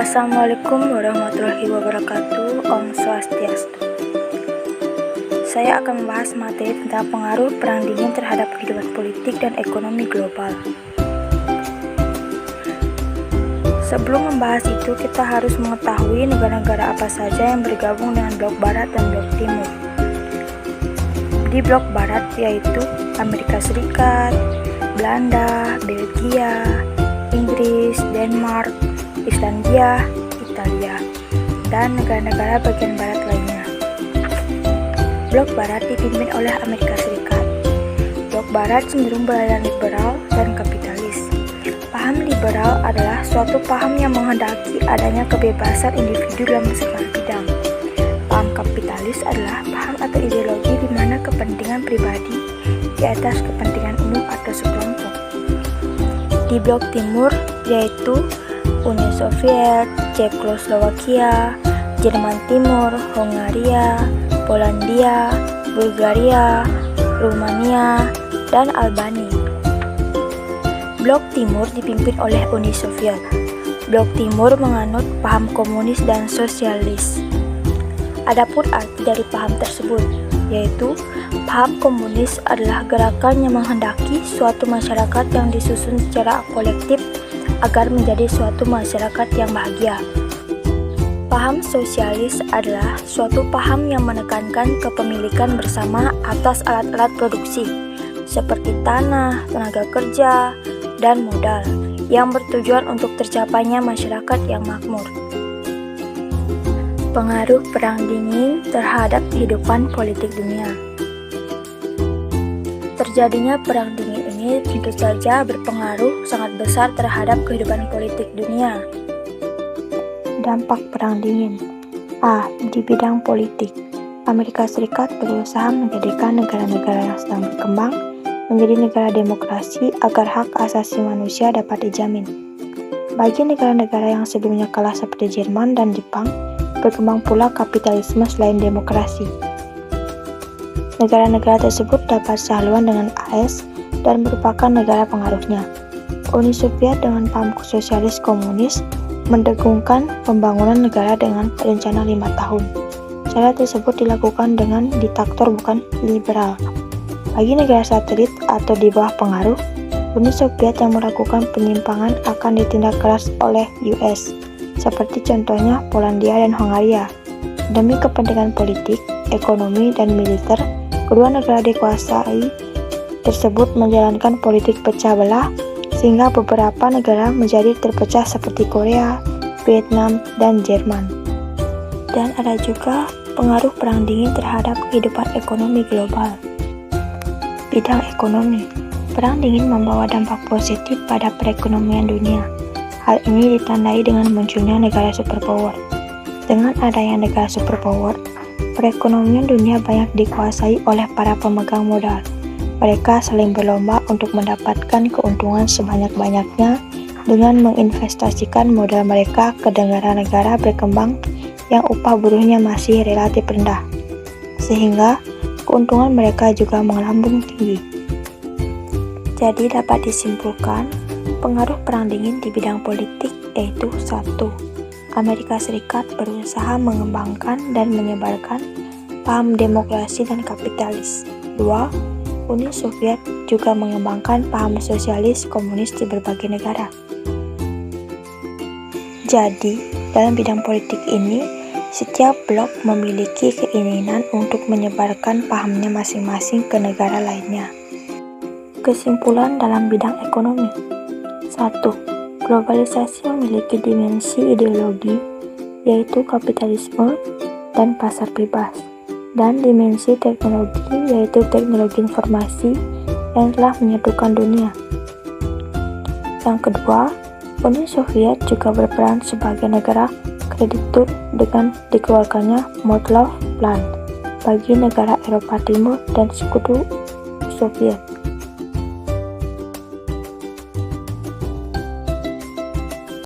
Assalamualaikum warahmatullahi wabarakatuh. Om Swastiastu. Saya akan membahas materi tentang pengaruh Perang Dingin terhadap kehidupan politik dan ekonomi global. Sebelum membahas itu, kita harus mengetahui negara-negara apa saja yang bergabung dengan blok Barat dan blok Timur. Di blok Barat yaitu Amerika Serikat, Belanda, Belgia, Inggris, Denmark, Islandia, Italia, dan negara-negara bagian barat lainnya. Blok Barat dipimpin oleh Amerika Serikat. Blok Barat cenderung beraliran liberal dan kapitalis. Paham liberal adalah suatu paham yang menghendaki adanya kebebasan individu dalam segala bidang. Paham kapitalis adalah paham atau ideologi di mana kepentingan pribadi di atas kepentingan umum atau sekelompok. Di blok Timur yaitu Uni Soviet, Cekoslowakia, Jerman Timur, Hongaria, Polandia, Bulgaria, Rumania, dan Albania. Blok Timur dipimpin oleh Uni Soviet. Blok Timur menganut paham komunis dan sosialis. Adapun arti dari paham tersebut, yaitu paham komunis adalah gerakan yang menghendaki suatu masyarakat yang disusun secara kolektif agar menjadi suatu masyarakat yang bahagia. Paham sosialis adalah suatu paham yang menekankan kepemilikan bersama atas alat-alat produksi, seperti tanah, tenaga kerja, dan modal, yang bertujuan untuk tercapainya masyarakat yang makmur. Pengaruh Perang Dingin terhadap kehidupan politik dunia. Terjadinya Perang Dingin ini tentu saja berpengaruh sangat besar terhadap kehidupan politik dunia. Dampak Perang Dingin. Di bidang politik, Amerika Serikat berusaha menjadikan negara-negara yang sedang berkembang menjadi negara demokrasi agar hak asasi manusia dapat dijamin. Bagi negara-negara yang sebelumnya kalah seperti Jerman dan Jepang, berkembang pula kapitalisme selain demokrasi. Negara-negara tersebut dapat sehaluan dengan AS dan merupakan negara pengaruhnya. Uni Soviet dengan paham sosialis komunis mendengungkan pembangunan negara dengan rencana 5 tahun. Cara tersebut dilakukan dengan diktator bukan liberal. Bagi negara satelit atau di bawah pengaruh, Uni Soviet yang melakukan penyimpangan akan ditindak keras oleh US, seperti contohnya Polandia dan Hongaria. Demi kepentingan politik, ekonomi, dan militer, kedua negara dikuasai tersebut menjalankan politik pecah belah sehingga beberapa negara menjadi terpecah seperti Korea, Vietnam, dan Jerman. Dan ada juga pengaruh Perang Dingin terhadap kehidupan ekonomi global. Bidang ekonomi. Perang Dingin membawa dampak positif pada perekonomian dunia. Hal ini ditandai dengan munculnya negara superpower. Dengan adanya negara superpower, perekonomian dunia banyak dikuasai oleh para pemegang modal. Mereka saling berlomba untuk mendapatkan keuntungan sebanyak-banyaknya dengan menginvestasikan modal mereka ke negara-negara berkembang yang upah buruhnya masih relatif rendah, sehingga keuntungan mereka juga melambung tinggi. Jadi dapat disimpulkan, pengaruh Perang Dingin di bidang politik yaitu 1. Amerika Serikat berusaha mengembangkan dan menyebarkan paham demokrasi dan kapitalis. 2. Uni Soviet juga mengembangkan paham sosialis komunis di berbagai negara. Jadi, dalam bidang politik ini, setiap blok memiliki keinginan untuk menyebarkan pahamnya masing-masing ke negara lainnya. Kesimpulan dalam bidang ekonomi. 1. Globalisasi memiliki dimensi ideologi, yaitu kapitalisme dan pasar bebas, dan dimensi teknologi, yaitu teknologi informasi yang telah menyatukan dunia. Yang kedua, Uni Soviet juga berperan sebagai negara kreditur dengan dikeluarkannya Molotov Plan bagi negara Eropa Timur dan sekutu Soviet.